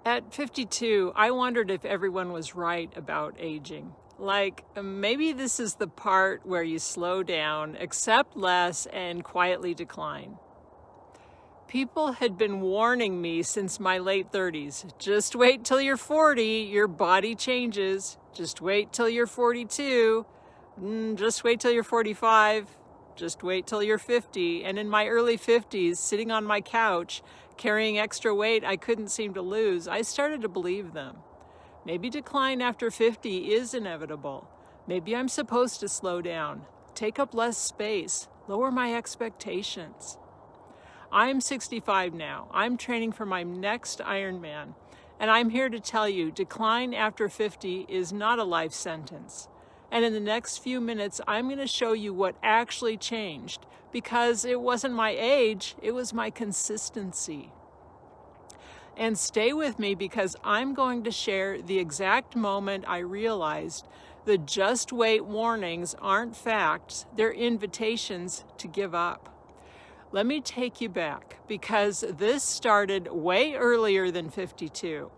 At 52, I wondered if everyone was right about aging. Like, maybe this is the part where you slow down, accept less, and quietly decline. People had been warning me since my late 30s. Just wait till you're 40, your body changes. Just wait till you're 42. Just wait till you're 45. Just wait till you're 50. And in my early 50s, sitting on my couch, carrying extra weight I couldn't seem to lose, I started to believe them. Maybe decline after 50 is inevitable. Maybe I'm supposed to slow down, take up less space, lower my expectations. I'm 65 now. I'm training for my next Ironman. And I'm here to tell you, decline after 50 is not a life sentence. And in the next few minutes, I'm going to show you what actually changed, because it wasn't my age, it was my consistency. And stay with me, because I'm going to share the exact moment I realized the just wait warnings aren't facts, they're invitations to give up. Let me take you back, because this started way earlier than 52.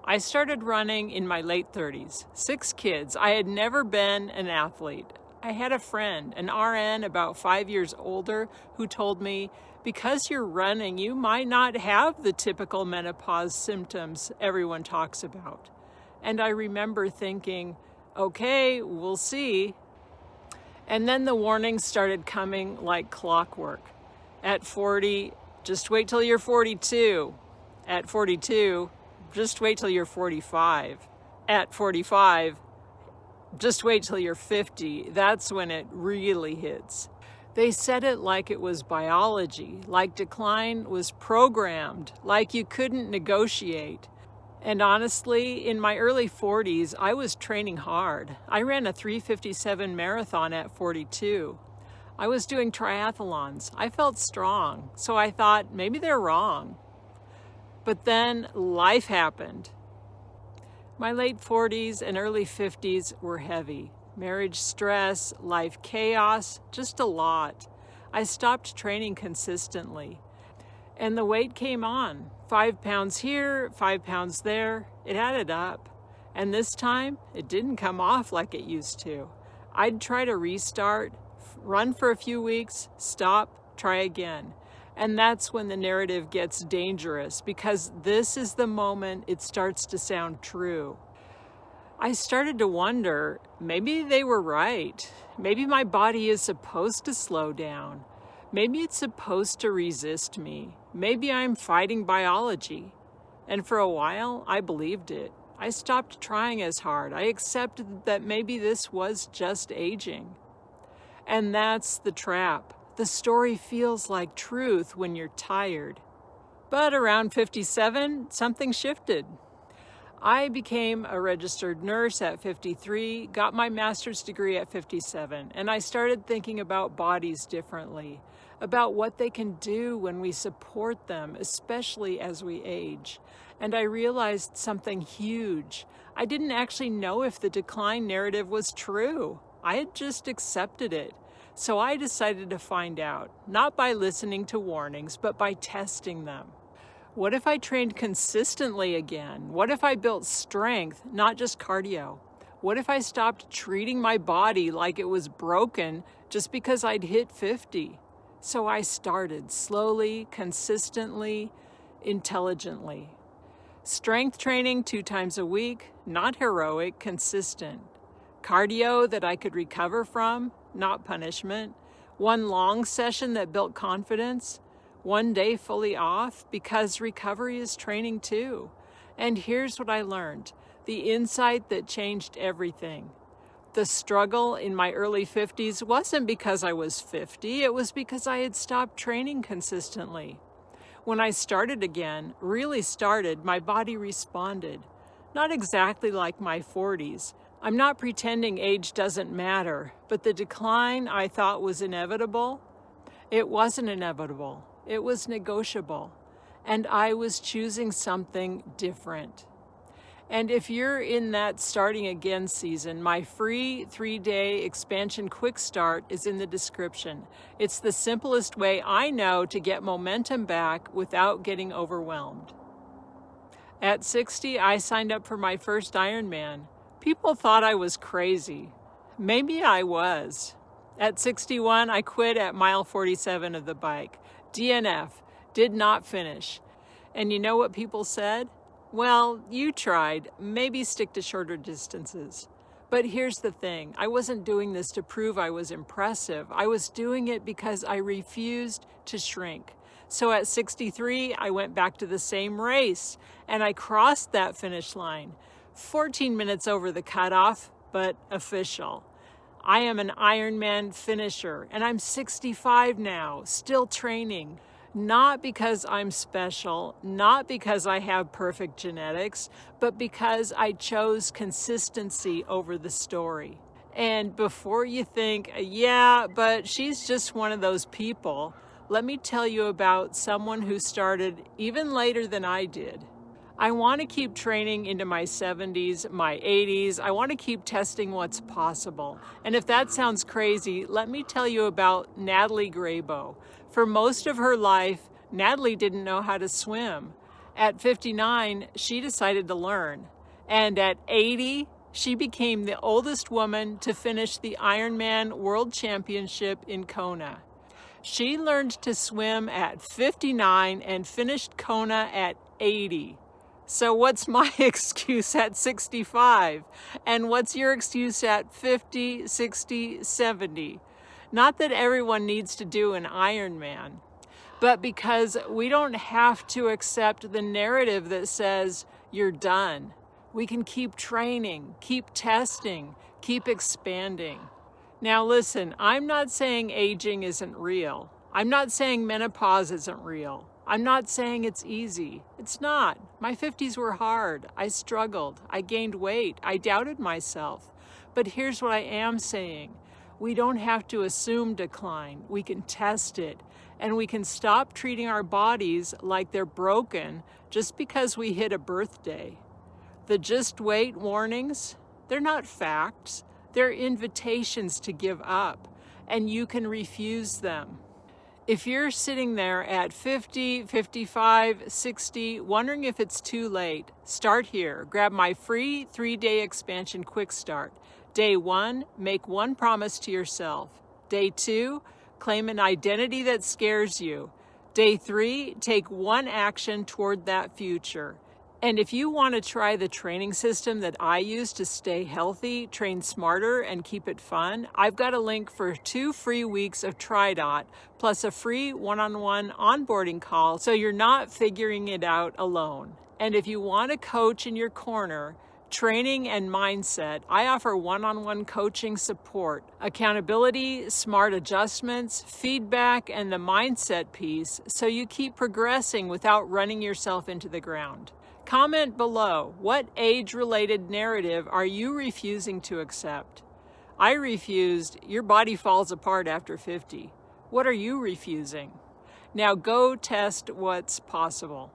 I started running in my late 30s, 6 kids. I had never been an athlete. I had a friend, an RN about 5 years older, who told me, because you're running, you might not have the typical menopause symptoms everyone talks about. And I remember thinking, okay, we'll see. And then the warnings started coming like clockwork. At 40, just wait till you're 42. At 42, just wait till you're 45. At 45, just wait till you're 50. That's when it really hits. They said it like it was biology, like decline was programmed, like you couldn't negotiate. And honestly, in my early 40s, I was training hard. I ran a 3:57 marathon at 42. I was doing triathlons. I felt strong, so I thought maybe they're wrong. But then life happened. My late 40s and early 50s were heavy. Marriage stress, life chaos, just a lot. I stopped training consistently. And the weight came on. 5 pounds here, 5 pounds there. It added up. And this time, it didn't come off like it used to. I'd try to restart, run for a few weeks, stop, try again. And that's when the narrative gets dangerous, because this is the moment it starts to sound true. I started to wonder, maybe they were right. Maybe my body is supposed to slow down. Maybe it's supposed to resist me. Maybe I'm fighting biology. And for a while, I believed it. I stopped trying as hard. I accepted that maybe this was just aging. And that's the trap. The story feels like truth when you're tired. But around 57, something shifted. I became a registered nurse at 53, got my master's degree at 57, and I started thinking about bodies differently, about what they can do when we support them, especially as we age. And I realized something huge. I didn't actually know if the decline narrative was true. I had just accepted it. So I decided to find out, not by listening to warnings, but by testing them. What if I trained consistently again? What if I built strength, not just cardio? What if I stopped treating my body like it was broken just because I'd hit 50? So I started slowly, consistently, intelligently. Strength training 2 times a week, not heroic, consistent. Cardio that I could recover from, not punishment. 1 long session that built confidence. 1 day fully off, because recovery is training too. And here's what I learned, the insight that changed everything. The struggle in my early 50s wasn't because I was 50, it was because I had stopped training consistently. When I started again, really started, my body responded. Not exactly like my 40s. I'm not pretending age doesn't matter, but the decline I thought was inevitable, it wasn't inevitable. It was negotiable, and I was choosing something different. And if you're in that starting again season, my free 3-day expansion quick start is in the description. It's the simplest way I know to get momentum back without getting overwhelmed. At 60, I signed up for my first Ironman. People thought I was crazy. Maybe I was. At 61, I quit at mile 47 of the bike. DNF, did not finish. And you know what people said? Well, you tried. Maybe stick to shorter distances. But here's the thing. I wasn't doing this to prove I was impressive. I was doing it because I refused to shrink. So at 63, I went back to the same race, and I crossed that finish line. 14 minutes over the cutoff, but official. I am an Ironman finisher, and I'm 65 now, still training. Not because I'm special, not because I have perfect genetics, but because I chose consistency over the story. And before you think, yeah, but she's just one of those people, let me tell you about someone who started even later than I did. I want to keep training into my 70s, my 80s. I want to keep testing what's possible. And if that sounds crazy, let me tell you about Natalie Grabow. For most of her life, Natalie didn't know how to swim. At 59, she decided to learn. And at 80, she became the oldest woman to finish the Ironman World Championship in Kona. She learned to swim at 59 and finished Kona at 80. So what's my excuse at 65? And what's your excuse at 50, 60, 70? Not that everyone needs to do an Ironman, but because we don't have to accept the narrative that says you're done. We can keep training, keep testing, keep expanding. Now listen, I'm not saying aging isn't real. I'm not saying menopause isn't real. I'm not saying it's easy. It's not. My 50s were hard. I struggled. I gained weight. I doubted myself. But here's what I am saying. We don't have to assume decline. We can test it. And we can stop treating our bodies like they're broken just because we hit a birthday. The just wait warnings, they're not facts. They're invitations to give up, and you can refuse them. If you're sitting there at 50, 55, 60, wondering if it's too late, start here. Grab my free 3-day expansion quick start. Day 1, make one promise to yourself. Day 2, claim an identity that scares you. Day 3, take one action toward that future. And if you want to try the training system that I use to stay healthy, train smarter, and keep it fun, I've got a link for 2 free weeks of TriDot, plus a free one-on-one onboarding call so you're not figuring it out alone. And if you want a coach in your corner, training and mindset, I offer one-on-one coaching support, accountability, smart adjustments, feedback, and the mindset piece so you keep progressing without running yourself into the ground. Comment below, what age-related narrative are you refusing to accept? I refused, your body falls apart after 50. What are you refusing? Now go test what's possible.